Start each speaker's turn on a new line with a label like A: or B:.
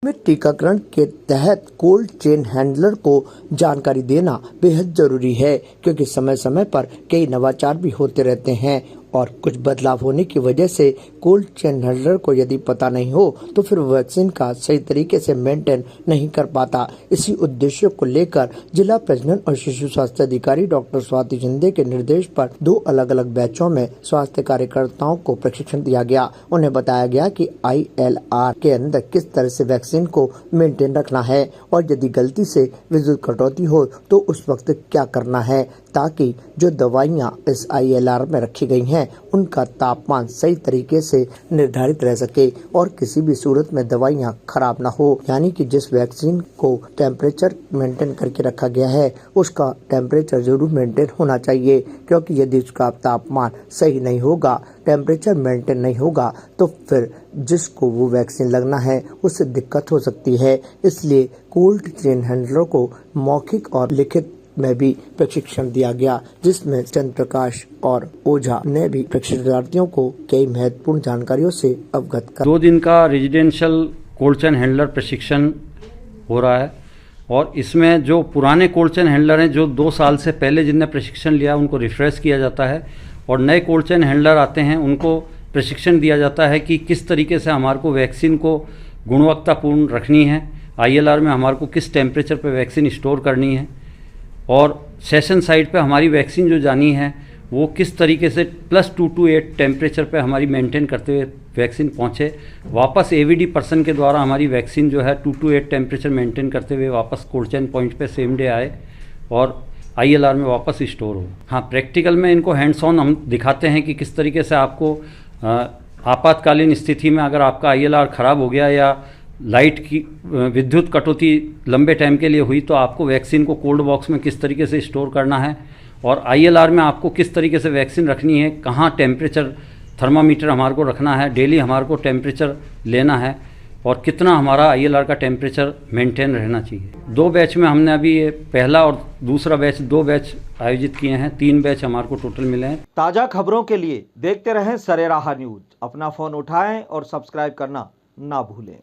A: में टीकाकरण के तहत कोल्ड चेन हैंडलर को जानकारी देना बेहद जरूरी है, क्योंकि समय समय पर कई नवाचार भी होते रहते हैं और कुछ बदलाव होने की वजह से कोल्ड चेन हैंडलर को यदि पता नहीं हो तो फिर वैक्सीन का सही तरीके से मेंटेन नहीं कर पाता। इसी उद्देश्य को लेकर जिला प्रजनन और शिशु स्वास्थ्य अधिकारी डॉक्टर स्वाति शिंदे के निर्देश पर 2 अलग-अलग बैचों में स्वास्थ्य कार्यकर्ताओं को प्रशिक्षण दिया गया। उन्हें बताया गया कि ILR के अंदर किस तरह से वैक्सीन को मेंटेन रखना है और यदि गलती से विद्युत कटौती हो तो उस वक्त क्या करना है, ताकि जो दवाइयां इस ILR में रखी गई हैं उनका तापमान सही तरीके से निर्धारित रह सके और किसी भी सूरत में दवाइयां खराब ना हो। यानी कि जिस वैक्सीन को टेम्परेचर मेंटेन करके रखा गया है उसका टेम्परेचर जरूर मेंटेन होना चाहिए, क्योंकि यदि उसका तापमान सही नहीं होगा, टेम्परेचर मेंटेन नहीं होगा तो फिर जिसको वो वैक्सीन लगना है उससे दिक्कत हो सकती है। इसलिए कोल्ड चेन हैंडलर को मौखिक और लिखित में भी प्रशिक्षण दिया गया, जिसमें चंद्र प्रकाश और ओझा ने भी प्रशिक्षणार्थियों को कई महत्वपूर्ण जानकारियों से अवगत कर
B: 2 दिन का रेजिडेंशियल कोल्ड चेन हैंडलर प्रशिक्षण हो रहा है और इसमें जो पुराने कोल्ड चेन हैंडलर हैं, जो 2 साल से पहले जिनने प्रशिक्षण लिया, उनको रिफ्रेश किया जाता है और नए कोल्ड चेन हैंडलर आते हैं उनको प्रशिक्षण दिया जाता है कि किस तरीके से हमारे को वैक्सीन को गुणवत्तापूर्ण रखनी है, ILR में हमारे को किस टेम्परेचर पर वैक्सीन स्टोर करनी है और सेशन साइड पे हमारी वैक्सीन जो जानी है वो किस तरीके से +2 to 8 टेम्परेचर पे हमारी मेंटेन करते हुए वैक्सीन पहुँचे, वापस AVD पर्सन के द्वारा हमारी वैक्सीन जो है 2 to 8 टेम्परेचर मेंटेन करते हुए वापस कोल्ड चेन पॉइंट पे सेम डे आए और ILR में वापस स्टोर हो। हाँ, प्रैक्टिकल में इनको हैंड्स ऑन हम दिखाते हैं कि किस तरीके से आपको आपातकालीन स्थिति में अगर आपका ILR ख़राब हो गया या लाइट की विद्युत कटौती लंबे टाइम के लिए हुई तो आपको वैक्सीन को कोल्ड बॉक्स में किस तरीके से स्टोर करना है और ILR में आपको किस तरीके से वैक्सीन रखनी है, कहाँ टेम्परेचर थर्मामीटर हमारे को रखना है, डेली हमारे को टेम्परेचर लेना है और कितना हमारा ILR का टेम्परेचर मेंटेन रहना चाहिए। 2 बैच में हमने अभी ये पहला और दूसरा बैच 2 बैच आयोजित किए हैं, 3 बैच हमारे को टोटल मिले हैं।
C: ताज़ा खबरों के लिए देखते रहें सरेराह न्यूज़। अपना फ़ोन उठाएं और सब्सक्राइब करना ना भूलें।